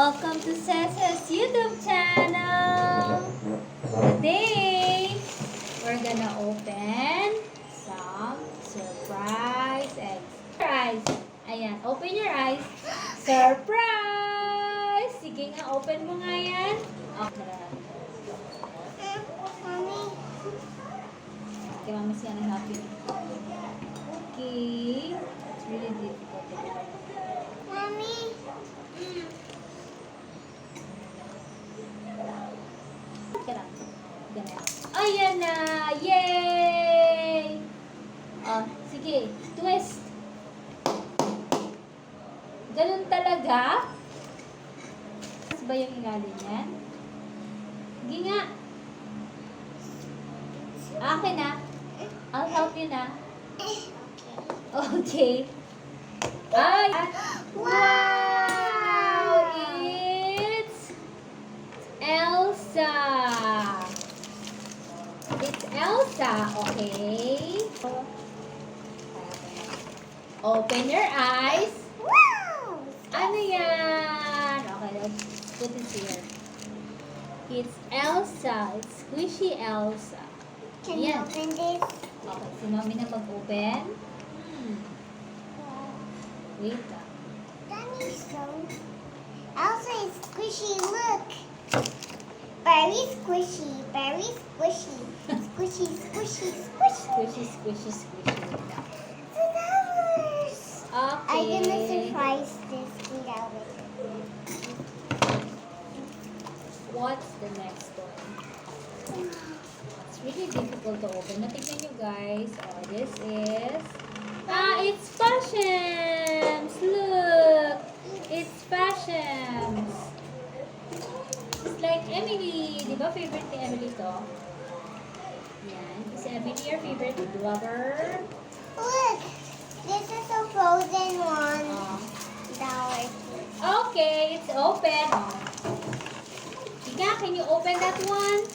Welcome to Cece's YouTube channel! Today, we're gonna open some surprise eggs. Your eyes. Ayan, open your eyes. Surprise! Sige nga, open mo nga yan. Okay. Okay, mami siya na happy. Okay. It's really difficult to open. Mommy. Ayan na! Yay! Sige. Twist. Ganun talaga? Mas ba yung ilalim yan? Sige nga. Akin na. I'll help you na. Okay. Ay! Wow! It's Elsa! It's Elsa, okay? Open your eyes. Wow! Ano yan? Okay, let's put it here. It's Elsa. It's squishy Elsa. Can you Yan. open this? Okay, si Mami na mag-open. Wait lang. Danny, so Elsa is squishy. Look. Very squishy. Very squishy. Squishy, squishy, squishy. Squishy, squishy, squishy. Wait lang. The numbers. Okay. I'm gonna surprise this kid out with it. What's the next one? It's really difficult to open. Natignan nyo guys. Oh, this is... it's Passions! Look! It's Passions! It's like Emily. Di ba favorite ni Emily to? Yan. Is Emily your favorite lover? Look. This is a frozen one. Oh. Dollar. Okay, it's open. Oh. Ika, can you open that one?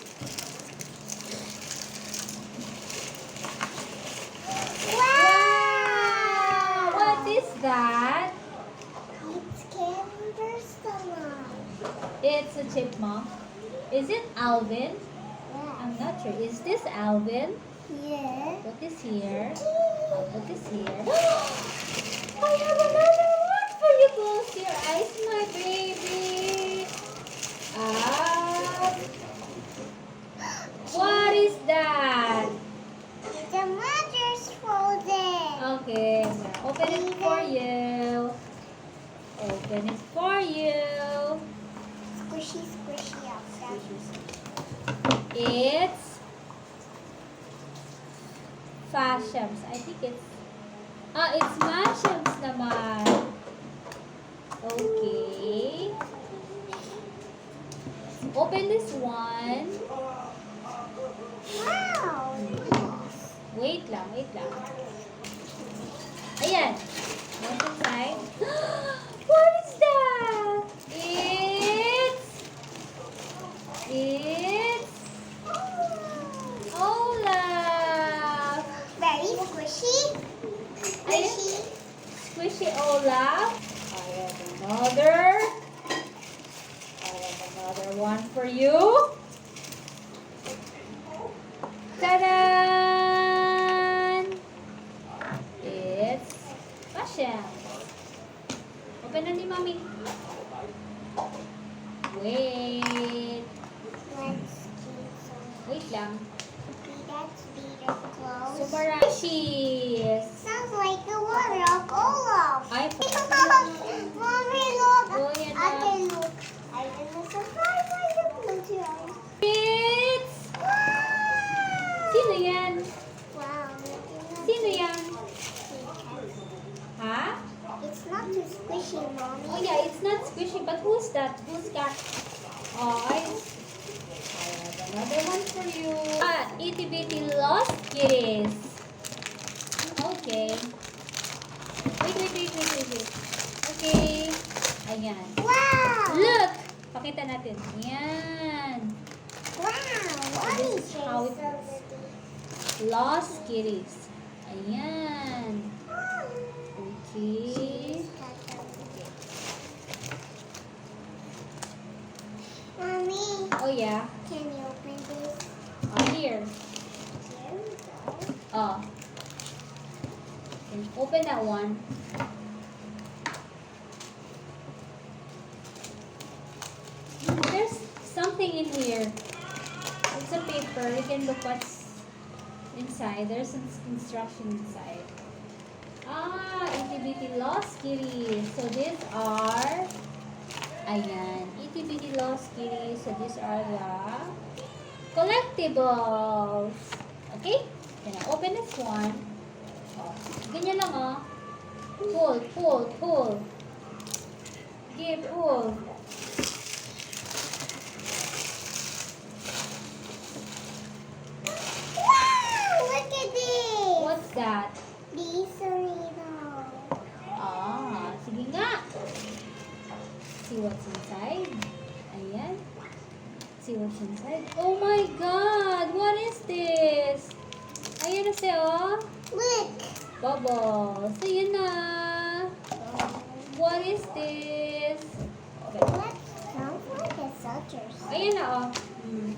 Wow! What is that? It's candy personal. It's a chipmunk. Is it Alvin? Yeah. I'm not sure. Is this Alvin? Yeah. What is here? What is here? I have another one for you. Close your eyes, my baby. What is that? The mother's frozen. Okay, I'm gonna open it for you. Open it for you. Squishy, squishy outside. It's Fashions. I think it's it's Mashems naman. Okay. Open this one. Wow. Wait lang, wait lang. Ayan. What's inside? What is that? It's Olaf. Very squishy. Squishy. Squishy Olaf. I have another one for you. Ta-da! It's Passion. Open na ni Mami. Wait. Let's keep some. Wait lang. That's Peter close. Super Rashies. Sounds like the water of Olaf. Ay, Mommy, look. Oh, yan I na. can look. I can surprise my blue eyes. It's... Wow. Sino yan? Wow. Sino yan? Ha? It's not too squishy, Mommy. Oh yeah, it's not squishy, but who's that? Who's got... Oh, I have another one for you. Itty Bitty Lost Kitties. Okay. Wait. Okay. Ayan. Wow. Look! Pakita natin. Ayan. Wow. What This is is how it so looks. pretty? Lost Kitties. Ayan. Okay. yeah. Can you open this? Here. There we go. Oh. And open that one. There's something in here. It's a paper. You can look what's inside. There's some instruction inside. Ah, itty-bitty Lost Kitty. So these are, ayan, itty-bitty Lost Kitty. So these are the collectibles. Okay? Then I open this one. Oh, ganyan lang oh. Pull, pull, pull. Give, pull. Wow! Look at this. What's that? These are little. Ah, sige nga. See what's inside. Ayan. See what's inside. Oh my God! What is this? Ayan na siya, oh. Look. Bubbles. Ayan na. What is this? Okay. That sounds like a soldiers. Ayan na, oh. Hmm.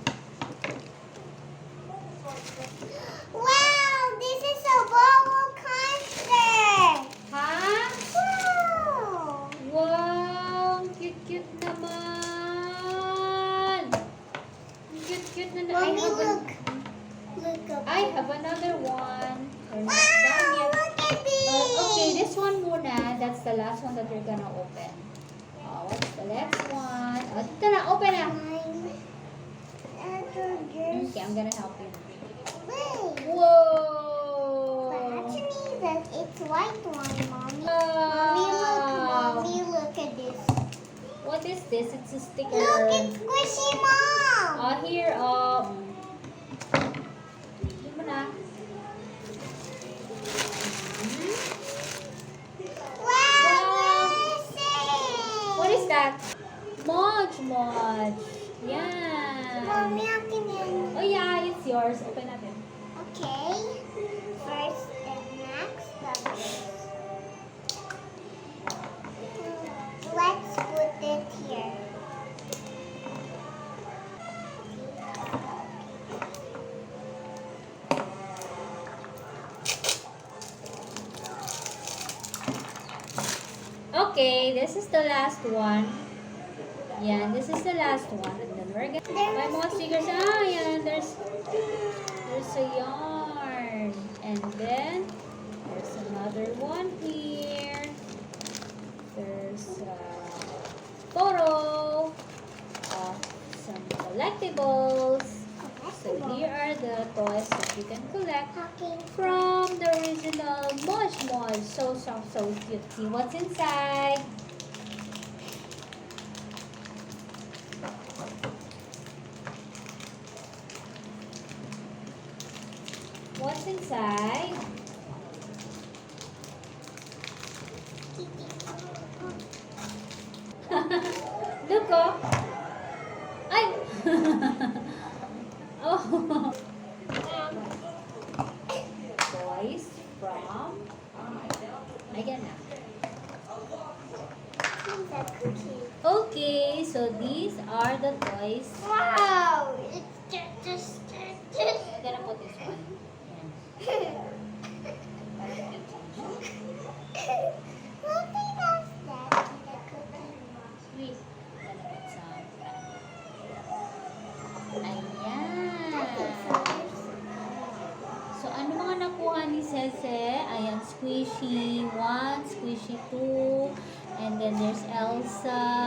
Wow! This is a bubble coaster. Ha? Wow! Wow! Cute-cute naman! Cute-cute na Mommy, I have look. Look up. I have another one. We're not Wow! done yet. Look at this. Okay, this one muna. That's the last one that we're gonna open. What's the next one? Dito na, open na. Okay, I'm gonna help you. Wait. Whoa! But actually, it's white one, Mommy. Wow! Mommy, look at this. What is this? It's a sticker. Look, it's Squishy Mom. Here, Yun mo na. Wow, What is that? Modge, Modge. Yan. Mommy, akin yan. Oh yeah, it's yours. Open natin. Okay. First and next, let's put it here. Okay, this is the last one. Yan, this is the last one. And then we're gonna buy more stickers. Ah, yan, there's a yarn. And then there's another one here. There's a photo of some collectibles. So here are the toys that you can collect Talking from the original Mosh Mosh. So soft, so cute. See what's inside. What's inside? Look, oh. Ay! Oh. Toys from... Ayan na. It's a cookie. Okay, so these are the toys. Wow! It's just. I'm gonna put this one. Ayan. What is that in the cookie? Wait. I'm gonna put some. Ayan. So, ano mga nakuha ni Cece? Ayan, squishy 1, squishy 2, and then there's Elsa.